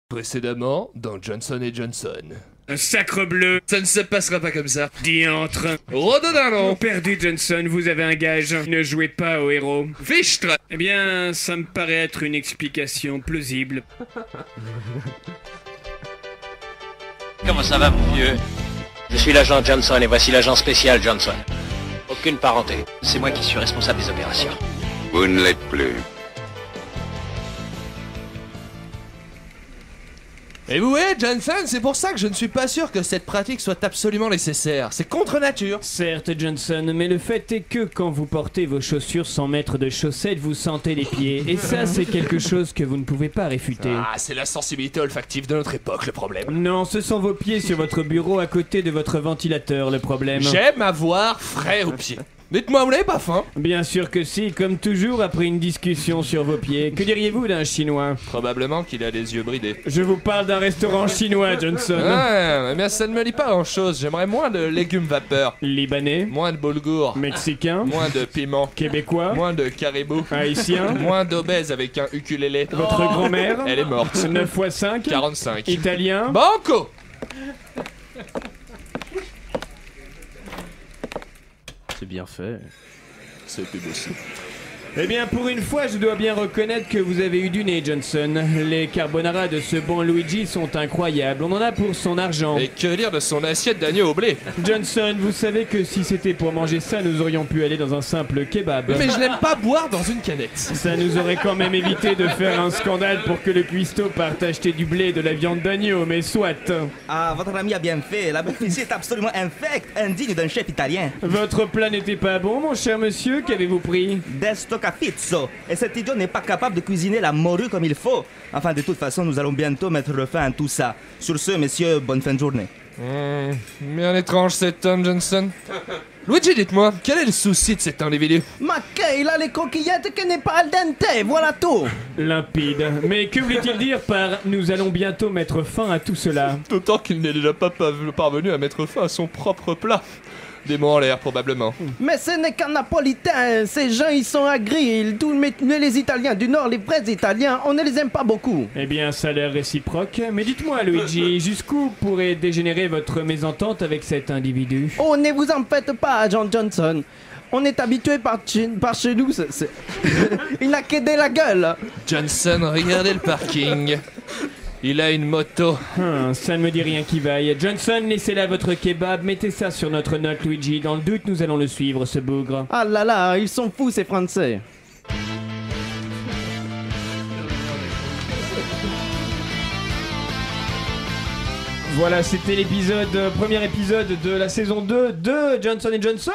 Précédemment, dans Johnson & Johnson. Un sacre bleu. Ça ne se passera pas comme ça. Diantre. Rododendron. Perdu, Johnson, vous avez un gage. Ne jouez pas au héros. Fichtre. Eh bien, ça me paraît être une explication plausible. Comment ça va, mon vieux? Je suis l'agent Johnson et voici l'agent spécial Johnson. Aucune parenté. C'est moi qui suis responsable des opérations. Vous ne l'êtes plus. Et vous voyez, Johnson, c'est pour ça que je ne suis pas sûr que cette pratique soit absolument nécessaire. C'est contre nature. Certes, Johnson, mais le fait est que quand vous portez vos chaussures sans mettre de chaussettes, vous sentez les pieds. Et ça, c'est quelque chose que vous ne pouvez pas réfuter. Ah, c'est la sensibilité olfactive de notre époque, le problème. Non, ce sont vos pieds sur votre bureau à côté de votre ventilateur, le problème. J'aime avoir frais aux pieds. Dites-moi, vous n'avez pas faim? Bien sûr que si, comme toujours après une discussion sur vos pieds. Que diriez-vous d'un chinois? Probablement qu'il a les yeux bridés. Je vous parle d'un restaurant chinois, Johnson. Ouais, mais ça ne me dit pas grand-chose. J'aimerais moins de légumes vapeur, Libanais, moins de boulgour, mexicain, moins de piment, québécois, moins de caribou, haïtien, moins d'obèses avec un ukulélé. votre grand-mère, Elle est morte. 9 x 5, 45. italien. Banco. C'est bien fait. C'était beau ça. Eh bien, pour une fois, je dois bien reconnaître que vous avez eu du nez, Johnson. Les carbonara de ce bon Luigi sont incroyables. On en a pour son argent. Et que dire de son assiette d'agneau au blé? Johnson, vous savez que si c'était pour manger ça, nous aurions pu aller dans un simple kebab. Mais je n'aime pas boire dans une canette. Ça nous aurait quand même évité de faire un scandale pour que le cuistot parte acheter du blé et de la viande d'agneau, mais soit. Ah, votre ami a bien fait. La bouffe ici est absolument infecte, indigne d'un chef italien. Votre plat n'était pas bon, mon cher monsieur, qu'avez-vous pris? Desto capizzo. Et cet idiot n'est pas capable de cuisiner la morue comme il faut. Enfin, de toute façon, nous allons bientôt mettre le fin à tout ça. Sur ce, messieurs, bonne fin de journée. Bien étrange cet homme, Johnson. Luigi, dites-moi, quel est le souci de cet individu? Ma il a les coquillettes qui n'est pas al dente, voilà tout. Limpide. Mais que voulait-il dire par « nous allons bientôt mettre fin à tout cela » D'autant qu'il n'est déjà pas parvenu à mettre fin à son propre plat. Des mots en l'air, probablement. Mais ce n'est qu'un napolitain, ces gens ils sont agris, mais les Italiens du Nord, les vrais Italiens, on ne les aime pas beaucoup. Eh bien, ça a l'air réciproque. Mais dites-moi, Luigi, jusqu'où pourrait dégénérer votre mésentente avec cet individu? Oh, ne vous en faites pas, John Johnson. On est habitué par chez nous, il n'a qu'aidé la gueule. Johnson, regardez le parking. Il a une moto. Ça ne me dit rien qui vaille. Johnson, laissez là votre kebab, mettez ça sur notre note, Luigi. Dans le doute, nous allons le suivre, ce bougre. Ah là là, ils sont fous ces Français. Voilà, c'était l'épisode, premier épisode de la saison 2 de Johnson & Johnson.